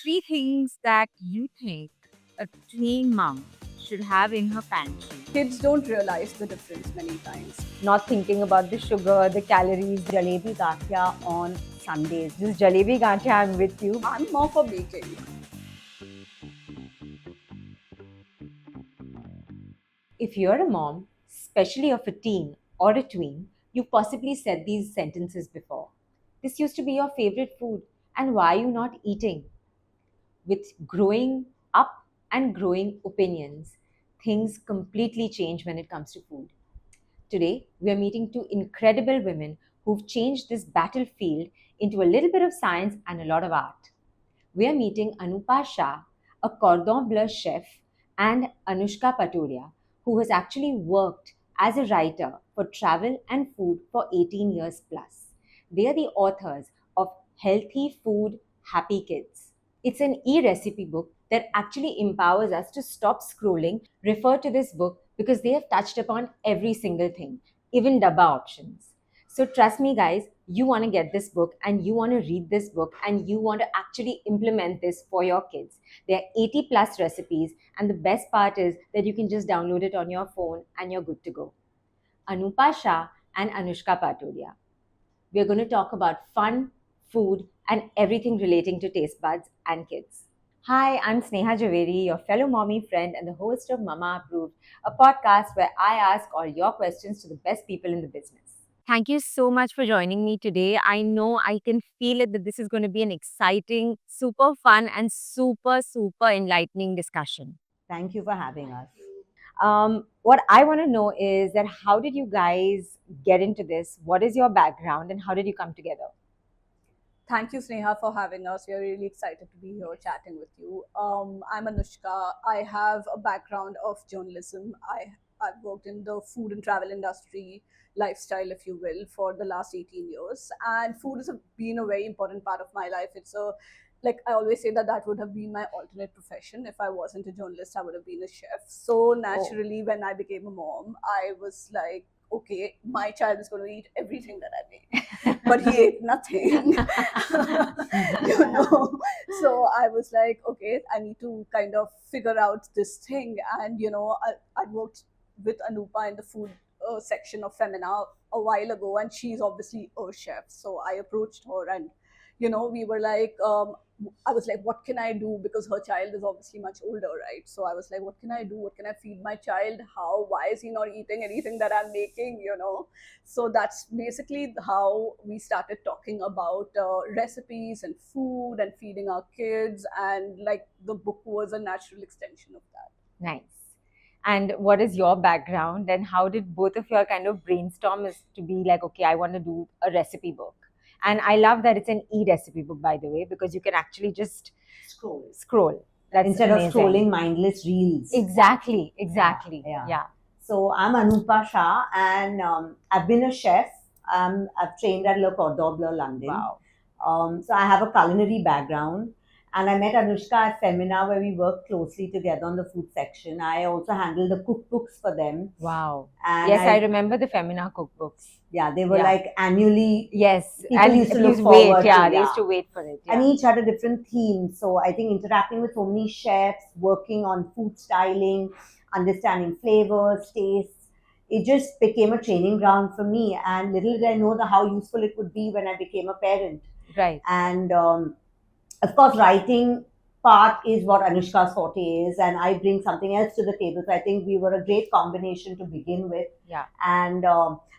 Three things that you think a tween mom should have in her pantry. Kids don't realize the difference many times. Not thinking about the sugar, the calories, jalebi gathia on Sundays. Just jalebi gathia, I'm with you. I'm more for baking. If you're a mom, especially of a teen or a tween, you possibly said these sentences before. This used to be your favorite food, and why are you not eating? With growing up and growing opinions, things completely change when it comes to food. Today, we are meeting two incredible women who've changed this battlefield into a little bit of science and a lot of art. We are meeting Anupa Shah, a Cordon Bleu chef, and Anushka Patodia, who has actually worked as a writer for travel and food for 18 years plus. They are the authors of Healthy Food, Happy Kids. It's an e-recipe book that actually empowers us to stop scrolling. Refer to this book because they have touched upon every single thing, even dabba options. So trust me, guys, you want to get this book and you want to read this book and you want to actually implement this for your kids. There are 80 plus recipes, and the best part is that you can just download it on your phone and you're good to go. Anupa Shah and Anushka Patodia. We're going to talk about fun, food, and everything relating to taste buds and kids. Hi, I'm Sneha Javeri, your fellow mommy friend and the host of Mumma Approved, a podcast where I ask all your questions to the best people in the business. Thank you so much for joining me today. I know I can feel it that this is going to be an exciting, super fun, and super enlightening discussion. Thank you for having us. What I want to know is that how did you guys get into this? What is your background and how did you come together? Thank you, Sneha, for having us. We are really excited to be here chatting with you. I'm Anushka. I have a background of journalism. I've worked in the food and travel industry, lifestyle, if you will, for the last 18 years. And food has been a very important part of my life. It's a like I always say that would have been my alternate profession. If I wasn't a journalist, I would have been a chef. So naturally, when I became a mom, I was like, okay, my child is going to eat everything that I make, but he ate nothing. So I was like, okay, I need to kind of figure out this thing. And I worked with Anupa in the food section of Femina a while ago, and she's obviously a chef. So I approached her, and we were like, I was like, what can I do? Because her child is obviously much older, right? So I was like, what can I do? What can I feed my child? Why is he not eating anything that I'm making? So that's basically how we started talking about recipes and food and feeding our kids. And like the book was a natural extension of that. Nice. And what is your background and how did both of you all kind of brainstorm as to be like, okay, I want to do a recipe book? And I love that it's an e-recipe book, by the way, because you can actually just scroll. That's Instead amazing. of scrolling mindless reels. Exactly. Yeah. So I'm Anupa Shah, and I've been a chef. I've trained at Le Cordon Bleu, London. Wow. So I have a culinary background, and I met Anushka at Femina, where we worked closely together on the food section. I also handled the cookbooks for them. Wow. And Yes, I remember the Femina cookbooks. Yeah, they were Yeah. like annually. Yes. People And used to look wait. forward Yeah, to, they yeah. used to wait for it. Yeah. And each had a different theme. So I think interacting with so many chefs, working on food styling, understanding flavors, tastes, it just became a training ground for me. And little did I know how useful it would be when I became a parent. Right. And of course, writing part is what Anushka's forte is, and I bring something else to the table. So I think we were a great combination to begin with. Yeah. And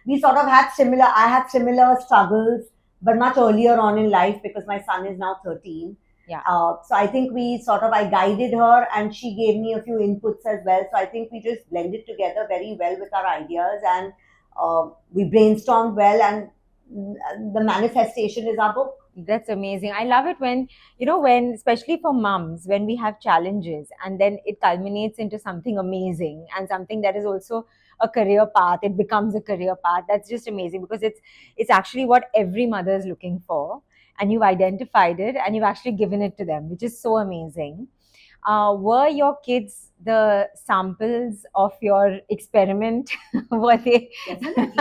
we sort of had similar. I had similar struggles, but much earlier on in life because my son is now 13. Yeah. So I think I guided her and she gave me a few inputs as well. So I think we just blended together very well with our ideas, and we brainstormed well, and the manifestation is our book. That's amazing. I love it when, especially for moms, when we have challenges and then it culminates into something amazing and something that is also a career path. It becomes a career path. That's just amazing because it's actually what every mother is looking for. And you've identified it and you've actually given it to them, which is so amazing. Were your kids the samples of your experiment? Were they? Definitely.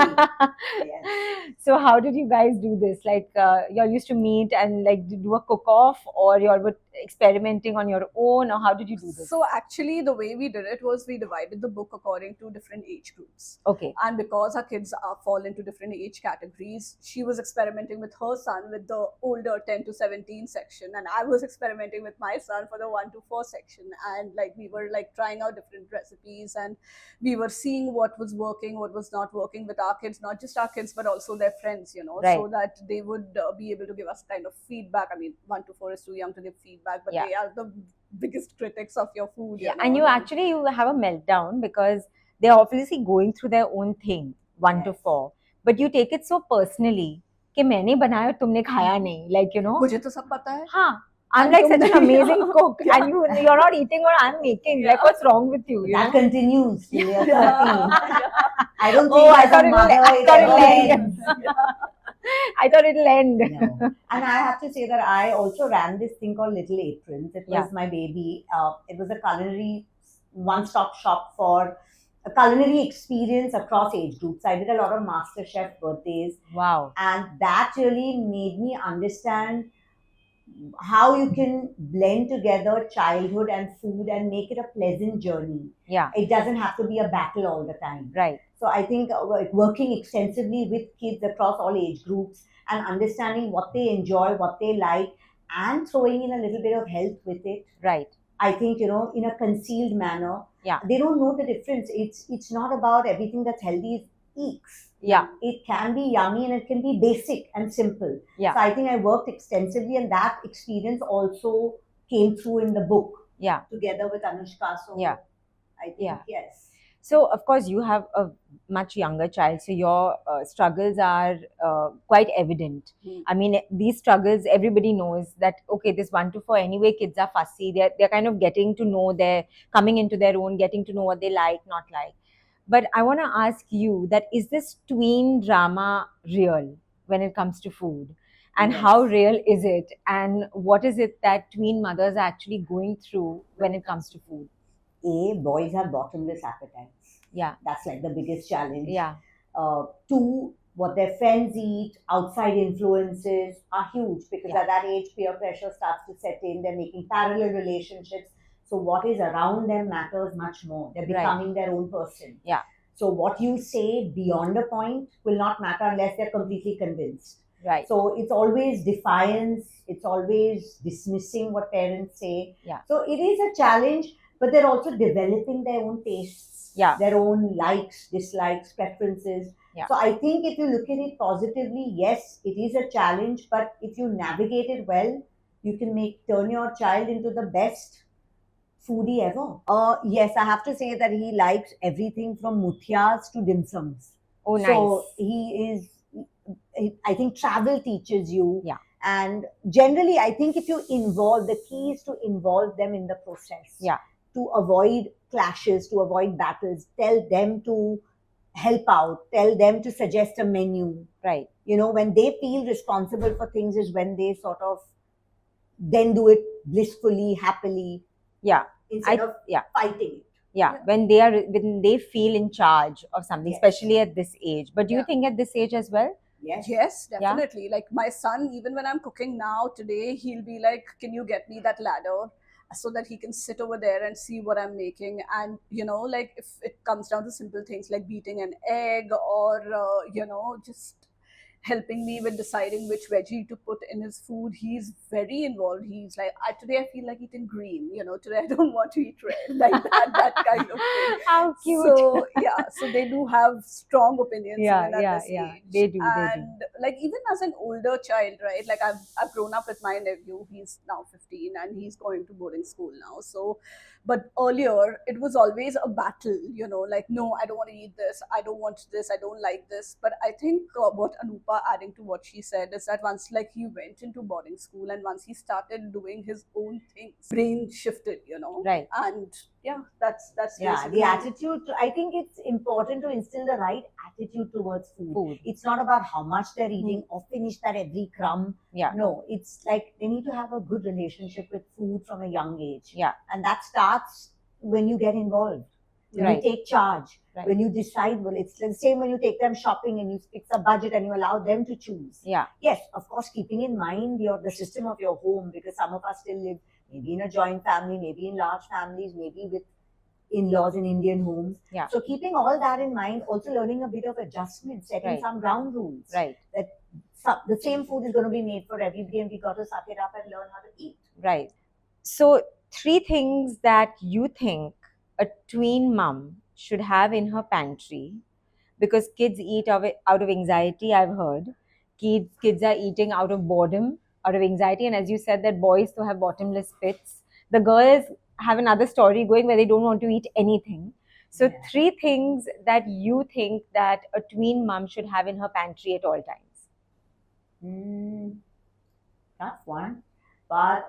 Yes. So how did you guys do this? Like, y'all used to meet and like do a cook-off, or y'all were experimenting on your own, or how did you do this? So actually, the way we did it was we divided the book according to different age groups. Okay. And because our kids fall into different age categories, she was experimenting with her son with the older 10 to 17 section, and I was experimenting with my son for the 1 to 4 section. And like we were like trying out different recipes, and we were seeing what was working, what was not working with our kids, not just our kids but also their friends, Right. so that they would be able to give us kind of feedback. I mean, 1 to 4 is too young to give feedback, but Yeah. they are the biggest critics of your food. Yeah, and you actually you have a meltdown because they're obviously going through their own thing, 1 to 4, but you take it so personally कि मैंने बनाया तुमने खाया नहीं, like, you know. मुझे तो सब पता है. हाँ, I'm And like तुम such an नहीं. amazing cook, Yeah. and you're not eating what I'm making. Like, what's wrong with you? You That know? continues till you're 13. Yeah. I don't Oh, think I as thought a it'll- mother I it thought ever it'll end. ends. I thought it'll end. No. And I have to say that I also ran this thing called Little Aprons. It was Yeah. my baby. It was a culinary one-stop shop for a culinary experience across age groups. I did a lot of MasterChef birthdays, Wow. and that really made me understand how you can blend together childhood and food and make it a pleasant journey. Yeah. It doesn't have to be a battle all the time. Right. So I think working extensively with kids across all age groups and understanding what they enjoy, what they like, and throwing in a little bit of health with it. Right. I think, in a concealed manner. Yeah. They don't know the difference. It's not about everything that's healthy is eeks. Yeah. It can be yummy and it can be basic and simple. Yeah. So I think I worked extensively, and that experience also came through in the book. Yeah. Together with Anushka. So Yeah. I think Yeah. yes. So, of course, you have a much younger child, so your struggles are quite evident. I mean, these struggles, everybody knows that, okay, this 1 to 4, anyway, kids are fussy. They're kind of getting to know, they're coming into their own, getting to know what they like, not like. But I want to ask you that, is this tween drama real when it comes to food? And Yes. how real is it? And what is it that tween mothers are actually going through when it comes to food? Boys have bottomless appetites. Yeah. That's like the biggest challenge. Yeah. 2, what their friends eat, outside influences are huge because Yeah. at that age, peer pressure starts to set in. They're making parallel relationships. So what is around them matters much more. They're Right. becoming their own person. Yeah. So what you say beyond a point will not matter unless they're completely convinced. Right. So it's always defiance. It's always dismissing what parents say. Yeah. So it is a challenge, but they're also developing their own tastes, Yeah. their own likes, dislikes, preferences. Yeah. So I think if you look at it positively, yes, it is a challenge, but if you navigate it well, you can turn your child into the best foodie ever. Yes, I have to say that he likes everything from muthias to dim sums. Oh, nice. So I think travel teaches you. Yeah. And generally, I think if you the key is to involve them in the process. Yeah. To avoid clashes, to avoid battles, tell them to help out, tell them to suggest a menu. Right. When they feel responsible for things is when they sort of then do it blissfully, happily. Yeah. Instead of fighting it. Yeah, when they feel in charge of something, Yes. especially at this age. But do you Yeah. think at this age as well? Yes, definitely. Like my son, even when I'm cooking now today, he'll be like, "Can you get me that ladder?" So that he can sit over there and see what I'm making. And like if it comes down to simple things like beating an egg or just helping me with deciding which veggie to put in his food, he's very involved. He's like, today I feel like eating green, today I don't want to eat red, like that kind of thing. How cute. So so they do have strong opinions even at this age. They do. And like even as an older child, right? Like I've grown up with my nephew. He's now 15 and he's going to boarding school now. So, but earlier it was always a battle, like, no, I don't want to eat this. I don't want this. I don't like this. But I think what Anupa, adding to what she said, is that once like he went into boarding school and once he started doing his own things, brain shifted, Right. And that's Yeah, basically the attitude. I think it's important to instill the right attitude towards food. It's not about how much they're eating or finish that every crumb. Yeah. No, it's like they need to have a good relationship with food from a young age. Yeah. And that starts when you get involved, when Right. you take charge, Right. when you decide. Well, it's the same when you take them shopping and you fix a budget and you allow them to choose. Yeah. Yes, of course, keeping in mind the system of your home, because some of us still live maybe in a joint family, maybe in large families, maybe with in-laws in Indian homes. Yeah. So keeping all that in mind, also learning a bit of adjustment, setting Right. some ground rules. Right. That the same food is going to be made for everybody, and we got to suck it up and learn how to eat. Right. So, 3 things that you think a tween mom should have in her pantry, because kids eat out of anxiety, I've heard. Kids are eating out of boredom, out of anxiety. And as you said, that boys to have bottomless pits. The girls have another story going where they don't want to eat anything. So, Yeah. 3 things that you think that a tween mom should have in her pantry at all times. Tough one, but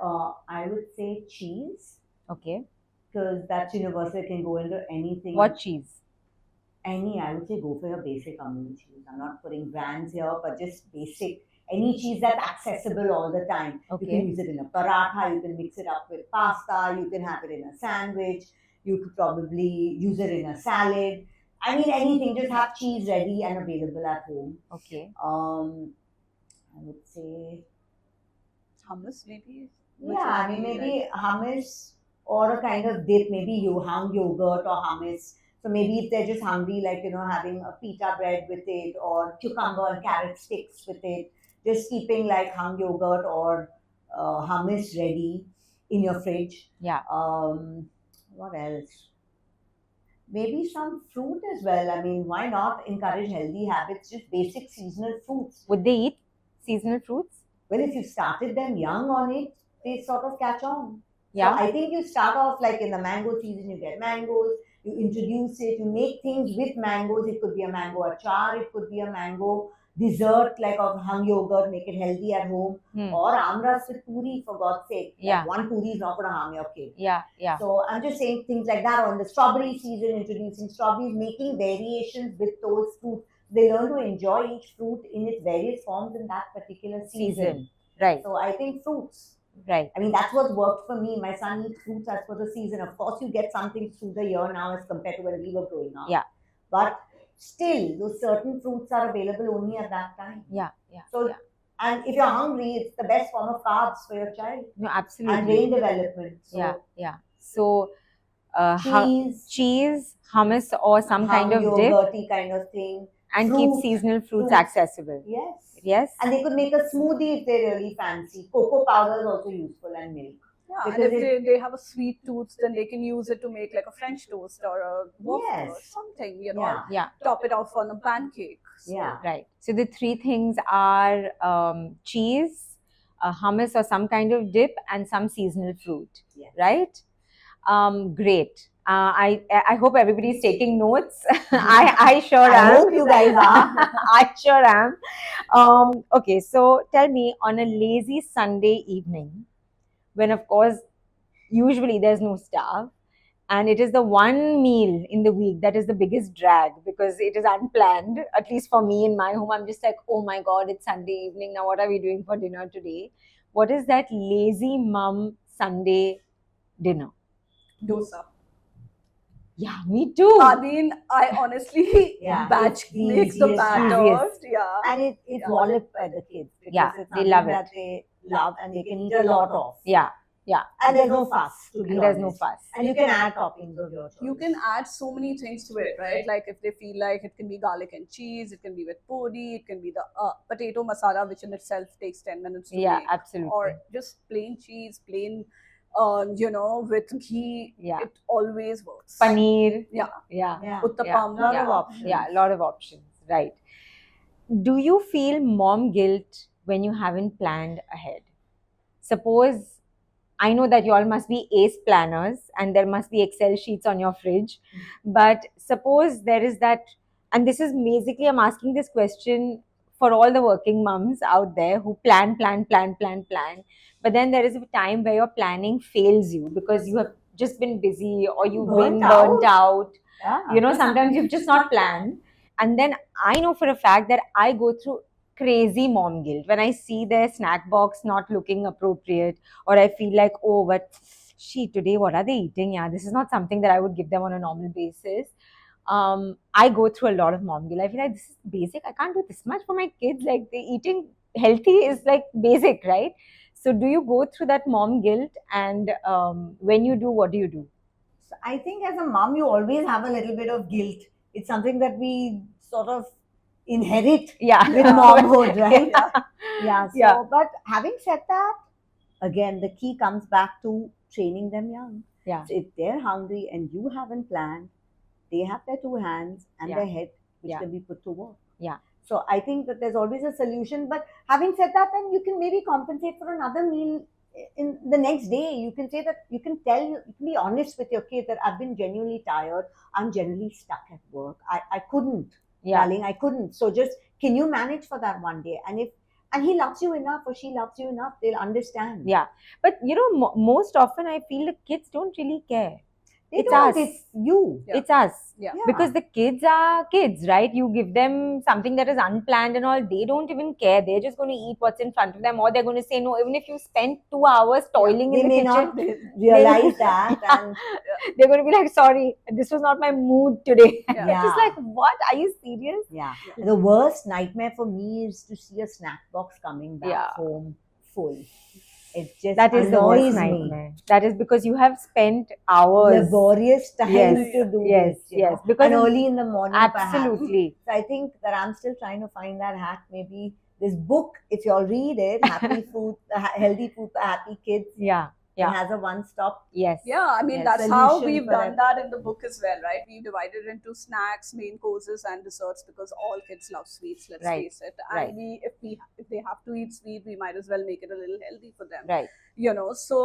I would say cheese, Okay. because that's universal. It can go into anything. What cheese? Any, I would say go for your basic Amul cheese. I'm not putting brands here, but just basic. Any cheese that's accessible all the time. You Okay. can use it in a paratha, you can mix it up with pasta, you can have it in a sandwich, you could probably use it in a salad. I mean, anything, just have cheese ready and available at home. Okay. I would say, Hummus, maybe. yeah, I mean, maybe hummus or a kind of dip, maybe you hung yogurt or hummus. So maybe if they're just hungry, like, having a pita bread with it or cucumber and carrot sticks with it, just keeping like hung yogurt or hummus ready in your fridge. Yeah. What else? Maybe some fruit as well. I mean, why not encourage healthy habits? Just basic seasonal fruits. Would they eat seasonal fruits? Well, if you started them young on it, they sort of catch on. Yeah. So I think you start off like in the mango season, you get mangoes, you introduce it, you make things with mangoes. It could be a mango achar, it could be a mango dessert like of hung yogurt, make it healthy at home, or amras with puri, for God's sake. Like, Yeah. one puri is not going to harm your kid. Yeah. Yeah. So I'm just saying things like that. On the strawberry season, introducing strawberries, making variations with those fruits. They learn to enjoy each fruit in its various forms in that particular season. Right. So I think fruits. Right. I mean, that's what's worked for me. My son eats fruits as per the season. Of course, you get something through the year now as compared to when we were growing up. Yeah. But still, those certain fruits are available only at that time. Yeah. Yeah. So, yeah. and if you're hungry, it's the best form of carbs for your child No, and absolutely. brain development. So, Yeah. Yeah. So, cheese, hummus, or some kind of dip, yogurty kind of thing. and fruit, keep seasonal fruits fruits. accessible. Yes. Yes. And they could make a smoothie if they really fancy. Cocoa powder is also useful, and milk. Yeah, and Because if they have a sweet tooth, then they can use it to make like a French toast or a waffle or Yes. something, Yeah. Yeah. top it off on a pancake. So, Yeah. Right. So the 3 things are cheese, hummus or some kind of dip, and some seasonal fruit. Yes. Right? Great. I hope everybody's taking notes. I sure I am. hope you guys are. I sure am. Okay, so tell me, on a lazy Sunday evening, when of course usually there's no staff, and it is the one meal in the week that is the biggest drag because it is unplanned. At least for me in my home, I'm just like, oh my god, it's Sunday evening now. What are we doing for dinner today? What is that lazy mum Sunday dinner? dosa. Yeah, me too. I mean, I honestly Yeah, batch it's the makes the easiest. batter. Easiest. Yeah. And it's Yeah. walloped by the kids. Because Yeah, it's they something love that they love and they can eat a lot of. Yeah, And there's no fuss, to be and there's no honest. fuss. And you can add toppings of your choice. You can add so many things to it, right? Like if they feel like it can be garlic and cheese, it can be with podi, it can be the potato masala, which in itself takes 10 minutes to Yeah, make. absolutely. Or just plain cheese, plain, with ghee. Yeah. It always works. Paneer. Yeah. Yeah. Yeah. Uttapam. Lot Yeah. of options. Yeah, a lot of options. Right. Do you feel mom guilt when you haven't planned ahead? Suppose, I know that you all must be ace planners and there must be Excel sheets on your fridge, but suppose there is that, and this is basically, I'm asking this question for all the working moms out there who plan, but then there is a time where your planning fails you because you have just been busy or you've been burnt out. Yeah. Sometimes you've just not planned. And then I know for a fact that I go through crazy mom guilt when I see their snack box not looking appropriate, or I feel like, oh, but she today, what are they eating? Yeah, this is not something that I would give them on a normal basis. I go through a lot of mom guilt. I feel like this is basic. I can't do this much for my kids. Like they eating healthy is like basic, right? So do you go through that mom guilt? And when you do, what do you do? So I think as a mom, you always have a little bit of guilt. It's something that we sort of inherit Yeah. with momhood, right? Yeah. Yeah. So, Yeah. but having said that, again, the key comes back to training them young. Yeah. So if they're hungry and you haven't planned, they have their two hands and Yeah. their head, which Yeah. can be put to work. Yeah. So I think that there's always a solution. But having said that, then you can maybe compensate for another meal in the next day. You can say that you can be honest with your kid that I've been genuinely tired. I'm generally stuck at work. I couldn't, Yeah. darling, I couldn't. So just can you manage for that one day? And he loves you enough or she loves you enough, they'll understand. Yeah. But you know, most often I feel the kids don't really care. They It's don't, us. it's you. Yeah. It's us. Yeah. Because the kids are kids, right? You give them something that is unplanned and all, they don't even care. They're just going to eat what's in front of them, or they're going to say no. Even if you spend 2 hours toiling They in the may kitchen, not realize that. And they're going to be like, sorry, this was not my mood today. Yeah. Just like, what? Are you serious? yeah. The worst nightmare for me is to see a snack box coming back Yeah. home full. It just That is the annoys worst me. nightmare. That is because you have spent hours. Laborious time Yes, to do yes, this. you yes, know, because and early in the morning, perhaps. Absolutely. So I think that I'm still trying to find that hack. Maybe this book, if you all read it, Happy Food, Healthy Food for Happy Kids, Yeah. it Yeah. has a one-stop. Yes. Yeah, I mean, Yes. that's how Solution we've for done it. that in the book as well, right? We've divided into snacks, main courses, and desserts because all kids love sweets, let's Right. face it. And Right. if they have to eat sweet, we might as well make it a little healthy for them. Right. So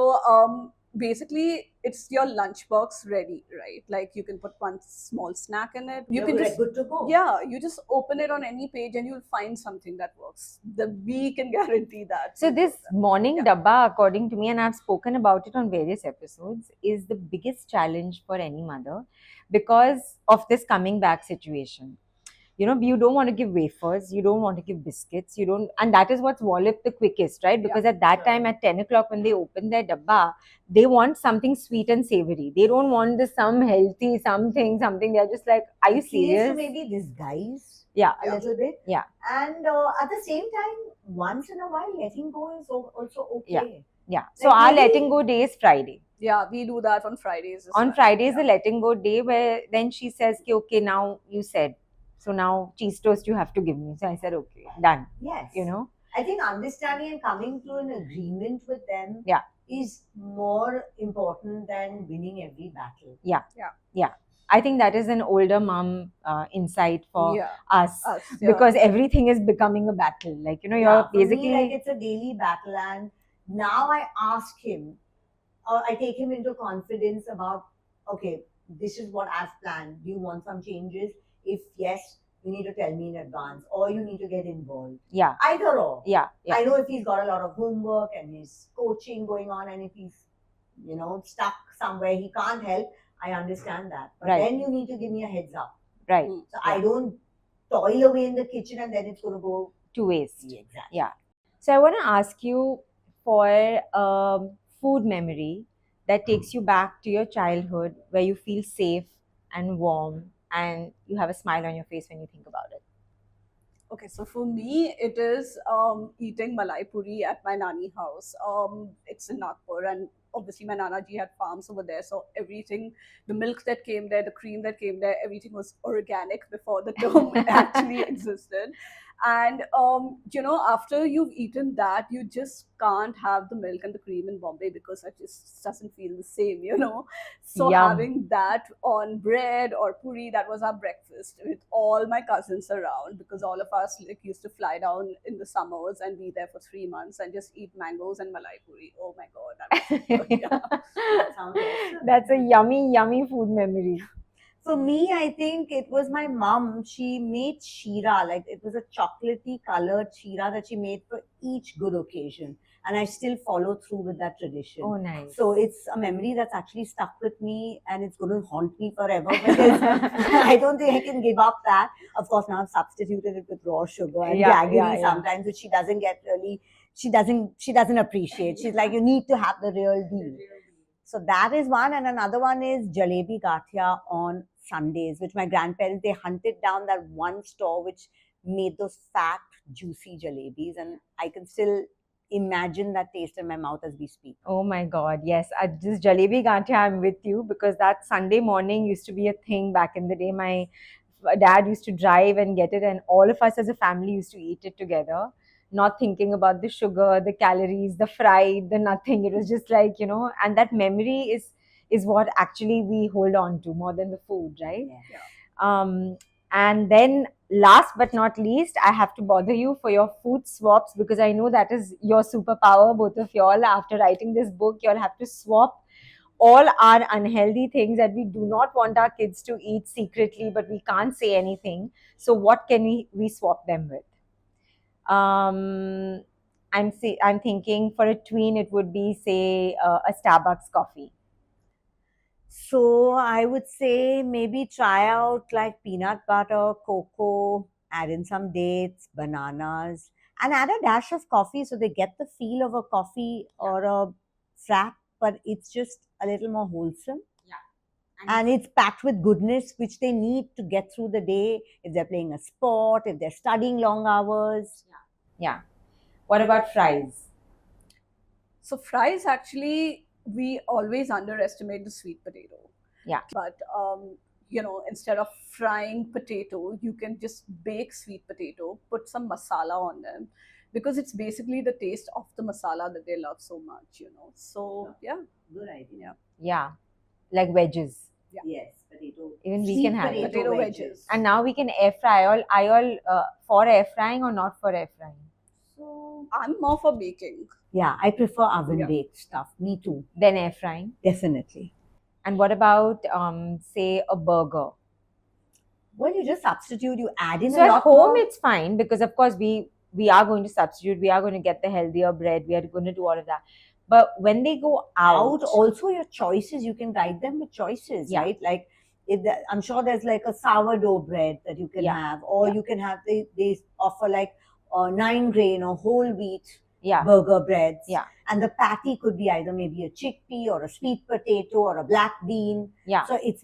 basically it's your lunchbox ready, right? Like you can put one small snack in it. You You're can just good to go. yeah, you just open it on any page and you'll find something that works. We can guarantee that. So this morning Yeah. dabba, according to me, and I've spoken about it on various episodes, is the biggest challenge for any mother because of this coming back situation. You know, you don't want to give wafers, you don't want to give biscuits, you don't, and that is what's walloped the quickest, right? Because at that time, at 10 o'clock, when they open their dabba, they want something sweet and savory. They don't want this some healthy something. They're just like, are you The key is to serious? maybe disguise Yeah. a little bit. Yeah. And at the same time, once in a while, letting go is also okay. Yeah. So Like our maybe- letting go day is Friday. Yeah, we do that on Fridays as On well. Friday is Yeah. the letting go day where then she says, okay, now you said, so now cheese toast you have to give me. So I said, okay, done. Yes. You know? I think understanding and coming to an agreement with them Yeah. is more important than winning every battle. I think that is an older mom insight for Yeah, us us, yeah. because everything is becoming a battle. Like, you know, you're For basically. me, like it's a daily battle, and now I ask him, or I take him into confidence about, okay, this is what I've planned. Do you want some changes? If yes, you need to tell me in advance, or you need to get involved. Yeah. Either or. Yeah. Yeah. I know if he's got a lot of homework and his coaching going on, and if he's, stuck somewhere he can't help, I understand that. But Right. then you need to give me a heads up. Right. Mm. So I don't toil away in the kitchen and then it's going to go. To waste. Exactly. Yeah. So I want to ask you for a food memory that takes you back to your childhood where you feel safe and warm and you have a smile on your face when you think about it. Okay, so for me, it is eating malai puri at my nani house. It's in Nagpur, and obviously my nana ji had farms over there, so everything, the milk that came there, the cream that came there, everything was organic before the term actually existed. And after you've eaten that, you just can't have the milk and the cream in Bombay because it just doesn't feel the same. So Yum. having that on bread or puri, that was our breakfast with all my cousins around, because all of us used to fly down in the summers and be there for 3 months and just eat mangoes and malai puri. Oh my god, that was so good. Yeah. That sounds awesome. That's a yummy, yummy food memory. For me, I think it was my mom. She made shira, like it was a chocolatey colored shira that she made for each good occasion. And I still follow through with that tradition. Oh, nice. So it's a memory that's actually stuck with me and it's going to haunt me forever because I don't think I can give up that. Of course, now I've substituted it with raw sugar and jaggery sometimes, which she doesn't get really, she doesn't appreciate. She's like, you need to have the real deal. So that is one, and another one is jalebi gathia on Sundays, which my grandparents they hunted down that one store which made those fat, juicy jalebis, and I can still imagine that taste in my mouth as we speak. Oh my God, yes. This jalebi gathia, I'm with you because that Sunday morning used to be a thing back in the day. My dad used to drive and get it, and all of us as a family used to eat it together, not thinking about the sugar, the calories, the fried, the nothing. It was just like, and that memory is what actually we hold on to more than the food, right? Yeah. Um, and then, last but not least, I have to bother you for your food swaps because I know that is your superpower, both of y'all. After writing this book, y'all have to swap all our unhealthy things that we do not want our kids to eat secretly, but we can't say anything. So, what can we swap them with? Um, I'm thinking for a tween, it would be say a Starbucks coffee. So I would say maybe try out like peanut butter, cocoa, add in some dates, bananas, and add a dash of coffee so they get the feel of a coffee or a frap, but it's just a little more wholesome. And it's packed with goodness which they need to get through the day if they're playing a sport, if they're studying long hours. Yeah. What about fries? So fries, actually, we always underestimate the sweet potato. Yeah. But instead of frying potato, you can just bake sweet potato, put some masala on them, because it's basically the taste of the masala that they love so much. So yeah, Good idea. Yeah, like wedges. Yes, potato. Even we Sweet can have it. potato wedges. And now we can air fry. Are you all for air frying or not for air frying? So I'm more for baking. Yeah, I prefer oven Yeah. baked stuff. Me too. Then air frying. Definitely. And what about say a burger? Well, you just substitute, you add in So a at lot home more. it's fine because of course we are going to substitute. We are going to get the healthier bread. We are going to do all of that. But when they go out, Also your choices, you can guide them with choices, Yeah. right? Like I'm sure there's like a sourdough bread that you can Yeah. have, or Yeah. you can have they offer like 9 grain or whole wheat yeah, burger breads. Yeah. And the patty could be either maybe a chickpea or a sweet potato or a black bean. yeah, So it's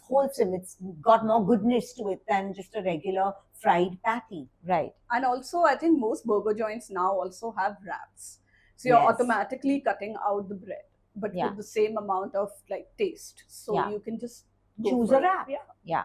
wholesome. It's got more goodness to it than just a regular fried patty. right. And also, I think most burger joints now also have wraps. So you're Yes. automatically cutting out the bread, but Yeah. with the same amount of like taste. So Yeah. you can just go Choose for a it. wrap. Yeah.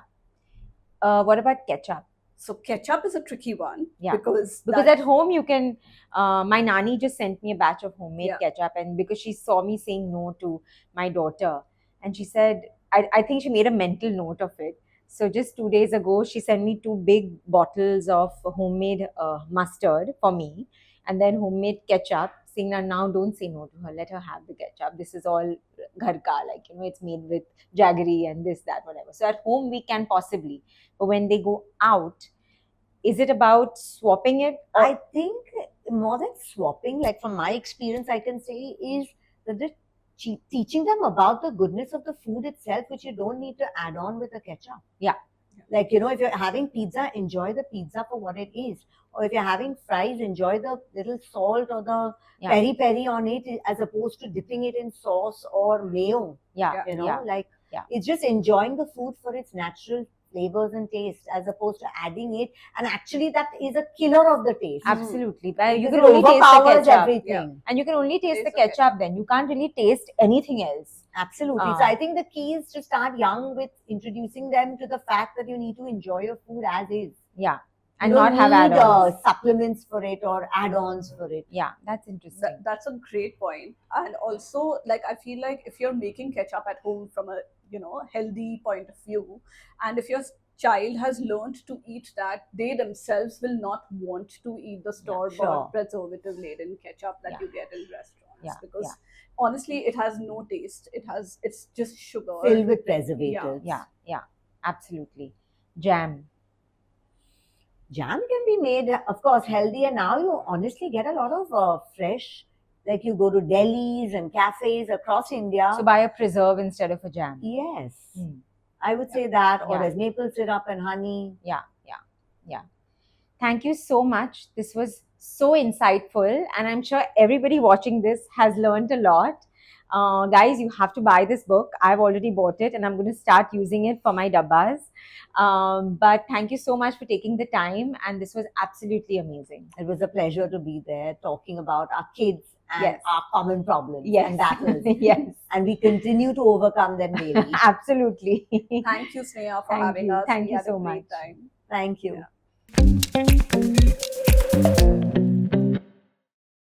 What about ketchup? So ketchup is a tricky one. Yeah. Because At home you can. My nanny just sent me a batch of homemade Yeah. ketchup, and because she saw me saying no to my daughter, and she said, I think she made a mental note of it. So just 2 days ago, she sent me 2 big bottles of homemade mustard for me, and then homemade ketchup. Saying now don't say no to her. Let her have the ketchup. This is all ghar ka, it's made with jaggery and this, that, whatever. So at home we can possibly, but when they go out, is it about swapping it? I think more than swapping, like from my experience, I can say is that the teaching them about the goodness of the food itself, which you don't need to add on with a ketchup. Yeah. Like, if you're having pizza, enjoy the pizza for what it is. Or if you're having fries, enjoy the little salt or the Yeah. peri peri on it as opposed to dipping it in sauce or mayo. Yeah, Yeah. It's just enjoying the food for its natural flavors and taste as opposed to adding it. And actually, that is a killer of the taste. absolutely. But you Because can it only taste the overpowers ketchup, everything. and you can only taste the Taste the ketchup. Then you can't really taste anything else. Absolutely. So I think the key is to start young with introducing them to the fact that you need to enjoy your food as is. Yeah, and You not don't have need, add-ons. supplements for it or add-ons for it. Yeah, that's interesting. That's a great point. And also, like, I feel like if you're making ketchup at home from a healthy point of view, and if your child has learned to eat that, they themselves will not want to eat the store-bought preservative laden ketchup that Yeah. you get in restaurants. Yeah, Because honestly, it has no taste. It's just sugar Filled with preservatives. Yeah, absolutely. Jam. Jam can be made, of course, healthy. And now you honestly get a lot of fresh, like you go to delis and cafes across India. So buy a preserve instead of a jam. Yes. Hmm. I would say that. Or Yeah. there's maple syrup and honey. Yeah. Thank you so much. This was so insightful, and I'm sure everybody watching this has learned a lot. Guys, you have to buy this book. I've already bought it and I'm going to start using it for my dabbas. But thank you so much for taking the time, and this was absolutely amazing. It was a pleasure to be there talking about our kids and Yes. our common problems Yes. and battles. Yes. And we continue to overcome them daily. Absolutely. Thank you, Sneha, for Thank having you. us. Thank We you had so a great much. time. Thank you. Yeah.